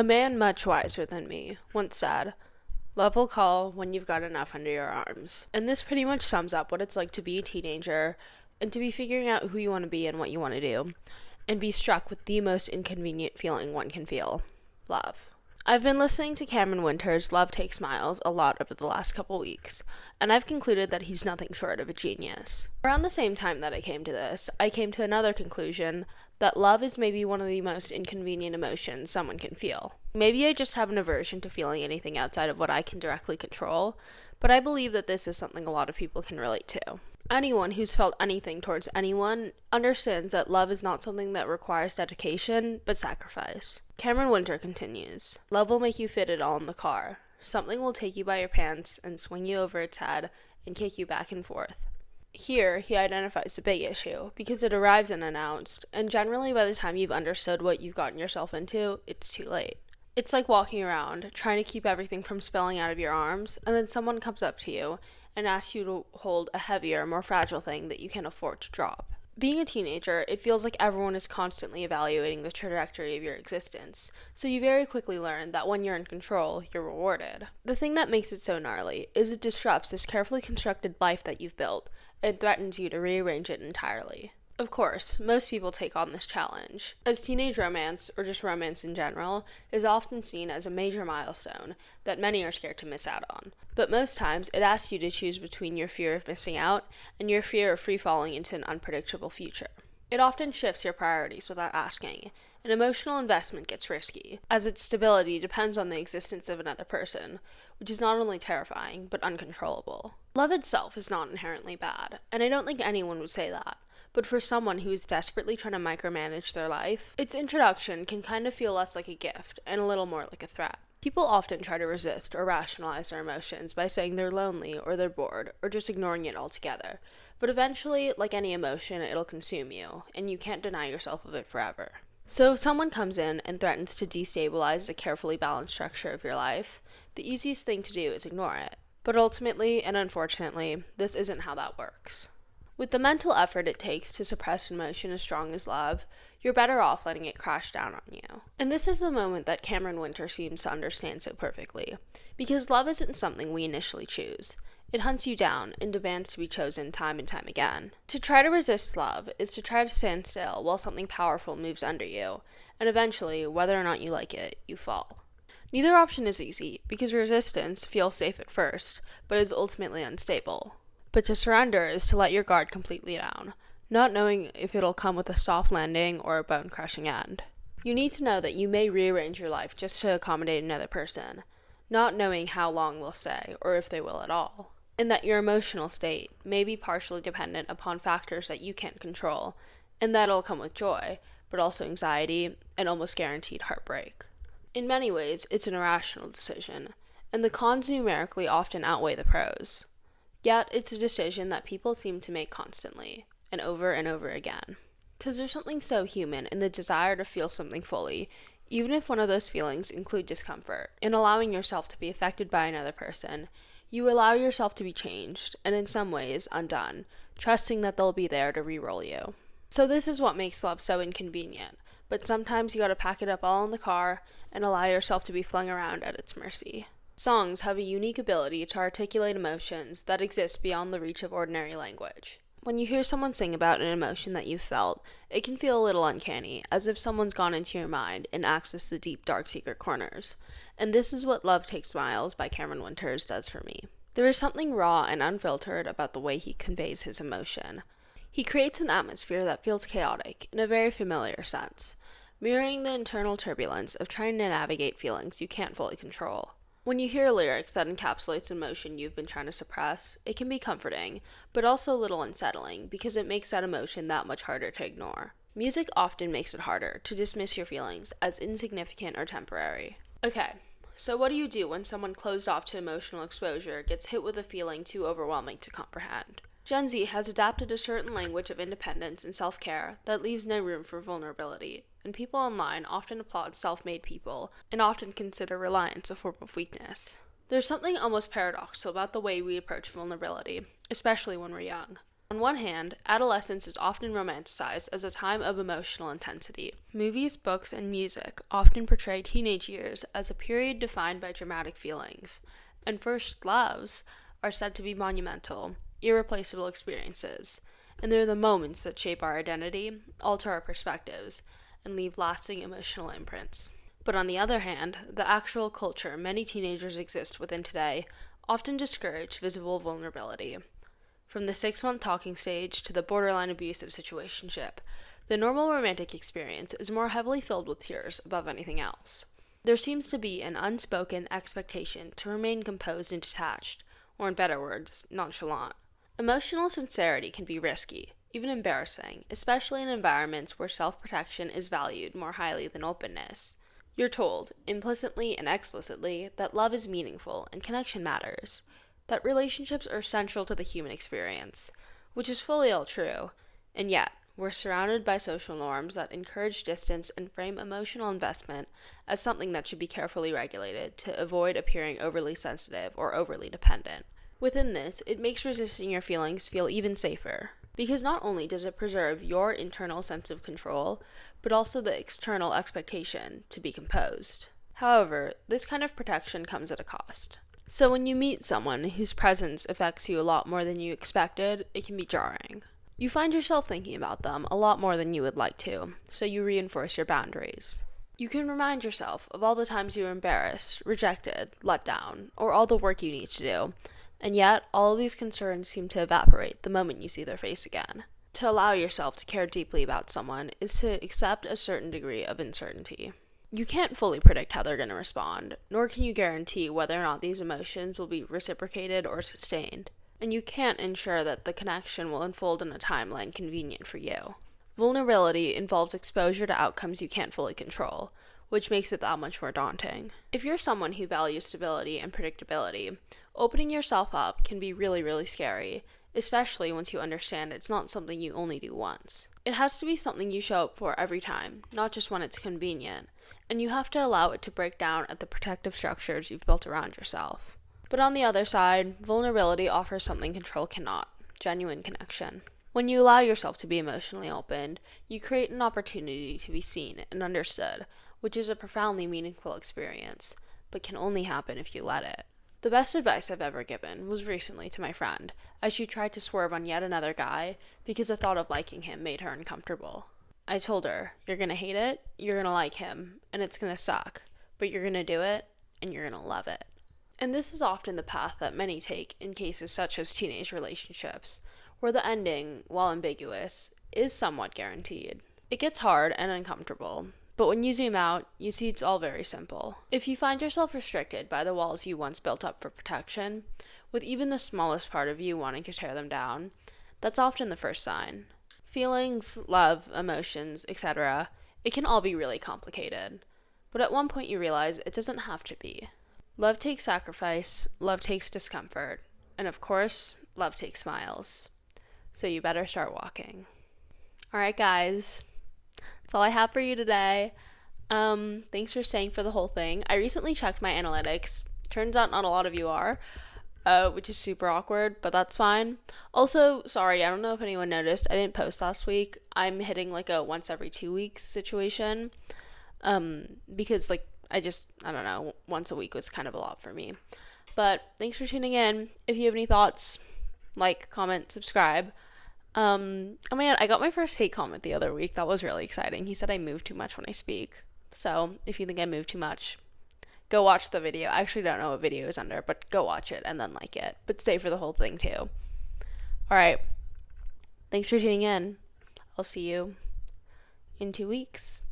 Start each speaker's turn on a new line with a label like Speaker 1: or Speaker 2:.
Speaker 1: A man much wiser than me once said, "Love will call when you've got enough under your arms." And this pretty much sums up what it's like to be a teenager and to be figuring out who you want to be and what you want to do, and be struck with the most inconvenient feeling one can feel: love. I've been listening to Cameron Winter's Love Takes Miles a lot over the last couple weeks, and I've concluded that he's nothing short of a genius. Around the same time that I came to this, I came to another conclusion: that love is maybe one of the most inconvenient emotions someone can feel. Maybe I just have an aversion to feeling anything outside of what I can directly control, but I believe that this is something a lot of people can relate to. Anyone who's felt anything towards anyone understands that love is not something that requires dedication, but sacrifice. Cameron Winter continues, "Love will make you fit it all in the car. Something will take you by your pants and swing you over its head and kick you back and forth." Here, he identifies a big issue, because it arrives unannounced, and generally by the time you've understood what you've gotten yourself into, it's too late. It's like walking around, trying to keep everything from spilling out of your arms, and then someone comes up to you and asks you to hold a heavier, more fragile thing that you can afford to drop. Being a teenager, it feels like everyone is constantly evaluating the trajectory of your existence, so you very quickly learn that when you're in control, you're rewarded. The thing that makes it so gnarly is it disrupts this carefully constructed life that you've built, and threatens you to rearrange it entirely. Of course, most people take on this challenge, as teenage romance, or just romance in general, is often seen as a major milestone that many are scared to miss out on. But most times, it asks you to choose between your fear of missing out and your fear of free-falling into an unpredictable future. It often shifts your priorities without asking, and emotional investment gets risky, as its stability depends on the existence of another person, which is not only terrifying, but uncontrollable. Love itself is not inherently bad, and I don't think anyone would say that. But for someone who is desperately trying to micromanage their life, its introduction can kind of feel less like a gift and a little more like a threat. People often try to resist or rationalize their emotions by saying they're lonely or they're bored or just ignoring it altogether. But eventually, like any emotion, it'll consume you, and you can't deny yourself of it forever. So if someone comes in and threatens to destabilize the carefully balanced structure of your life, the easiest thing to do is ignore it. But ultimately, and unfortunately, this isn't how that works. With the mental effort it takes to suppress emotion as strong as love, you're better off letting it crash down on you. And this is the moment that Cameron Winter seems to understand so perfectly, because love isn't something we initially choose. It hunts you down and demands to be chosen time and time again. To try to resist love is to try to stand still while something powerful moves under you, and eventually, whether or not you like it, you fall. Neither option is easy, because resistance feels safe at first, but is ultimately unstable. But to surrender is to let your guard completely down, not knowing if it'll come with a soft landing or a bone-crushing end. You need to know that you may rearrange your life just to accommodate another person, not knowing how long they'll stay, or if they will at all. And that your emotional state may be partially dependent upon factors that you can't control, and that'll come with joy, but also anxiety, and almost guaranteed heartbreak. In many ways, it's an irrational decision, and the cons numerically often outweigh the pros. Yet, it's a decision that people seem to make constantly, and over again. Because there's something so human in the desire to feel something fully, even if one of those feelings include discomfort. In allowing yourself to be affected by another person, you allow yourself to be changed, and in some ways, undone, trusting that they'll be there to re-roll you. So this is what makes love so inconvenient, but sometimes you gotta pack it up all in the car and allow yourself to be flung around at its mercy. Songs have a unique ability to articulate emotions that exist beyond the reach of ordinary language. When you hear someone sing about an emotion that you've felt, it can feel a little uncanny, as if someone's gone into your mind and accessed the deep, dark, secret corners. And this is what Love Takes Miles by Cameron Winters does for me. There is something raw and unfiltered about the way he conveys his emotion. He creates an atmosphere that feels chaotic in a very familiar sense, mirroring the internal turbulence of trying to navigate feelings you can't fully control. When you hear lyrics that encapsulates emotion you've been trying to suppress, it can be comforting, but also a little unsettling because it makes that emotion that much harder to ignore. Music often makes it harder to dismiss your feelings as insignificant or temporary. Okay, so what do you do when someone closed off to emotional exposure gets hit with a feeling too overwhelming to comprehend? Gen Z has adapted a certain language of independence and self-care that leaves no room for vulnerability, and people online often applaud self-made people and often consider reliance a form of weakness. There's something almost paradoxical about the way we approach vulnerability, especially when we're young. On one hand, adolescence is often romanticized as a time of emotional intensity. Movies, books, and music often portray teenage years as a period defined by dramatic feelings, and first loves are said to be monumental, irreplaceable experiences, and they're the moments that shape our identity, alter our perspectives, and leave lasting emotional imprints. But on the other hand, the actual culture many teenagers exist within today often discourage visible vulnerability. From the 6-month talking stage to the borderline abusive situationship, the normal romantic experience is more heavily filled with tears above anything else. There seems to be an unspoken expectation to remain composed and detached, or in better words, nonchalant. Emotional sincerity can be risky, even embarrassing, especially in environments where self-protection is valued more highly than openness. You're told, implicitly and explicitly, that love is meaningful and connection matters, that relationships are central to the human experience, which is fully all true, and yet we're surrounded by social norms that encourage distance and frame emotional investment as something that should be carefully regulated to avoid appearing overly sensitive or overly dependent. Within this, it makes resisting your feelings feel even safer, because not only does it preserve your internal sense of control, but also the external expectation to be composed. However, this kind of protection comes at a cost. So when you meet someone whose presence affects you a lot more than you expected, it can be jarring. You find yourself thinking about them a lot more than you would like to, so you reinforce your boundaries. You can remind yourself of all the times you were embarrassed, rejected, let down, or all the work you need to do, and yet all of these concerns seem to evaporate the moment you see their face again. To allow yourself to care deeply about someone is to accept a certain degree of uncertainty. You can't fully predict how they're going to respond, nor can you guarantee whether or not these emotions will be reciprocated or sustained, and you can't ensure that the connection will unfold in a timeline convenient for you. Vulnerability involves exposure to outcomes you can't fully control, which makes it that much more daunting. If you're someone who values stability and predictability, opening yourself up can be really, really scary, especially once you understand it's not something you only do once. It has to be something you show up for every time, not just when it's convenient, and you have to allow it to break down at the protective structures you've built around yourself. But on the other side, vulnerability offers something control cannot: genuine connection. When you allow yourself to be emotionally open, you create an opportunity to be seen and understood, which is a profoundly meaningful experience, but can only happen if you let it. The best advice I've ever given was recently to my friend, as she tried to swerve on yet another guy because the thought of liking him made her uncomfortable. I told her, you're gonna hate it, you're gonna like him, and it's gonna suck, but you're gonna do it, and you're gonna love it. And this is often the path that many take in cases such as teenage relationships, where the ending, while ambiguous, is somewhat guaranteed. It gets hard and uncomfortable, but when you zoom out, you see it's all very simple. If you find yourself restricted by the walls you once built up for protection, with even the smallest part of you wanting to tear them down, that's often the first sign. Feelings, love, emotions, etc., it can all be really complicated, but at one point you realize it doesn't have to be. Love takes sacrifice, love takes discomfort, and of course, love takes smiles. So you better start walking. Alright guys, that's all I have for you today. Thanks for staying for the whole thing. I recently checked my analytics. Turns out not a lot of you are, which is super awkward, but that's fine. Also, sorry, I don't know if anyone noticed, I didn't post last week. I'm hitting like a once every 2 weeks situation, because I don't know, once a week was kind of a lot for me. But thanks for tuning in. If you have any thoughts, like, comment, subscribe. Oh man, I got my first hate comment the other week. That was really exciting. He said I move too much when I speak. So if you think I move too much, go watch the video. I actually don't know what video is under, but go watch it and then like it. But stay for the whole thing too. Alright. Thanks for tuning in. I'll see you in 2 weeks.